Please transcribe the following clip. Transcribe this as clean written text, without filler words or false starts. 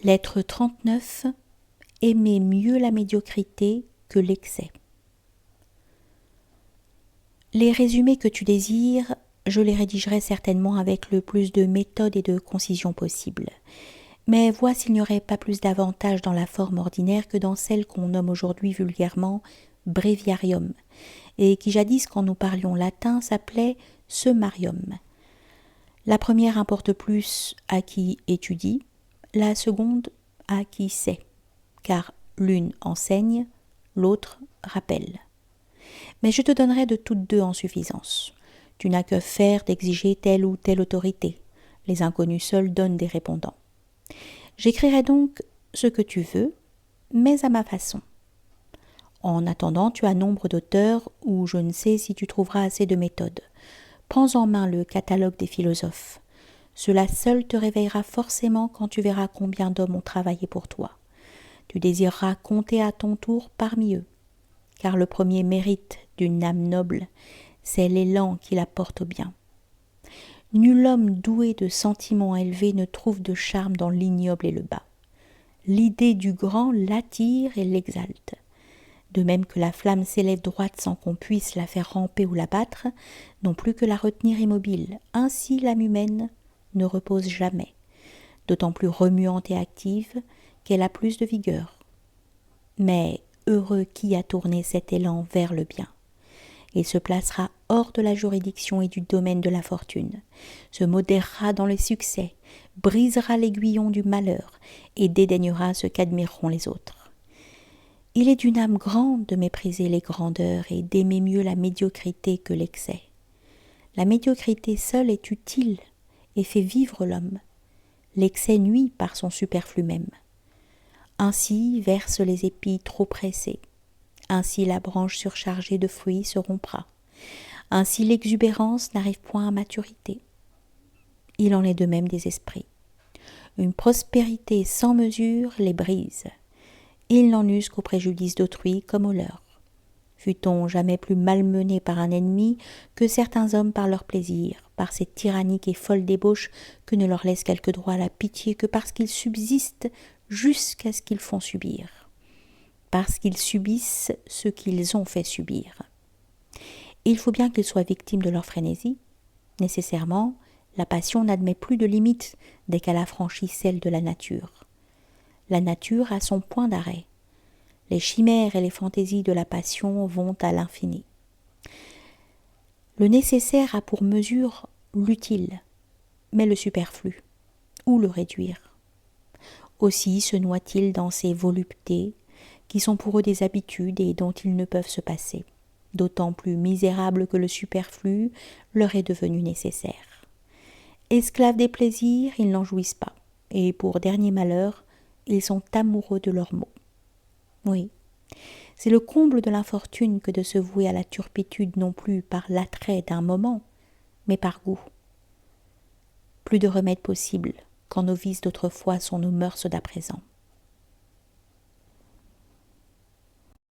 Lettre 39. Aimer mieux la médiocrité que l'excès. Les résumés que tu désires, je les rédigerai certainement avec le plus de méthode et de concision possible. Mais vois s'il n'y aurait pas plus d'avantage dans la forme ordinaire que dans celle qu'on nomme aujourd'hui vulgairement breviarium, et qui jadis, quand nous parlions latin, s'appelait summarium. La première importe plus à qui étudie, la seconde à qui sait, car l'une enseigne, l'autre rappelle. Mais je te donnerai de toutes deux en suffisance. Tu n'as que faire d'exiger telle ou telle autorité. Les inconnus seuls donnent des répondants. J'écrirai donc ce que tu veux, mais à ma façon. En attendant, tu as nombre d'auteurs où je ne sais si tu trouveras assez de méthodes. Prends en main le catalogue des philosophes. Cela seul te réveillera forcément quand tu verras combien d'hommes ont travaillé pour toi. Tu désireras compter à ton tour parmi eux, car le premier mérite d'une âme noble, c'est l'élan qui la porte au bien. Nul homme doué de sentiments élevés ne trouve de charme dans l'ignoble et le bas. L'idée du grand l'attire et l'exalte. De même que la flamme s'élève droite sans qu'on puisse la faire ramper ou l'abattre, non plus que la retenir immobile, ainsi l'âme humaine ne repose jamais, d'autant plus remuante et active qu'elle a plus de vigueur. Mais heureux qui a tourné cet élan vers le bien. Il se placera hors de la juridiction et du domaine de la fortune, se modérera dans les succès, brisera l'aiguillon du malheur et dédaignera ce qu'admireront les autres. Il est d'une âme grande de mépriser les grandeurs et d'aimer mieux la médiocrité que l'excès. La médiocrité seule est utile et fait vivre l'homme. L'excès nuit par son superflu même. Ainsi verse les épis trop pressés. Ainsi la branche surchargée de fruits se rompra. Ainsi l'exubérance n'arrive point à maturité. Il en est de même des esprits. Une prospérité sans mesure les brise. Ils n'en usent qu'au préjudice d'autrui comme au leur. Fut-on jamais plus malmené par un ennemi que certains hommes par leur plaisir, par cette tyrannique et folle débauche que ne leur laisse quelque droit à la pitié que parce qu'ils subsistent jusqu'à ce qu'ils font subir, parce qu'ils subissent ce qu'ils ont fait subir. Il faut bien qu'ils soient victimes de leur frénésie. Nécessairement, la passion n'admet plus de limites dès qu'elle a franchi celle de la nature. La nature a son point d'arrêt. Les chimères et les fantaisies de la passion vont à l'infini. Le nécessaire a pour mesure l'utile, mais le superflu, où le réduire? Aussi se noient-ils dans ces voluptés qui sont pour eux des habitudes et dont ils ne peuvent se passer, d'autant plus misérables que le superflu leur est devenu nécessaire. Esclaves des plaisirs, ils n'en jouissent pas, et pour dernier malheur, ils sont amoureux de leurs maux. Oui, c'est le comble de l'infortune que de se vouer à la turpitude non plus par l'attrait d'un moment, mais par goût. Plus de remède possible quand nos vices d'autrefois sont nos mœurs d'à présent.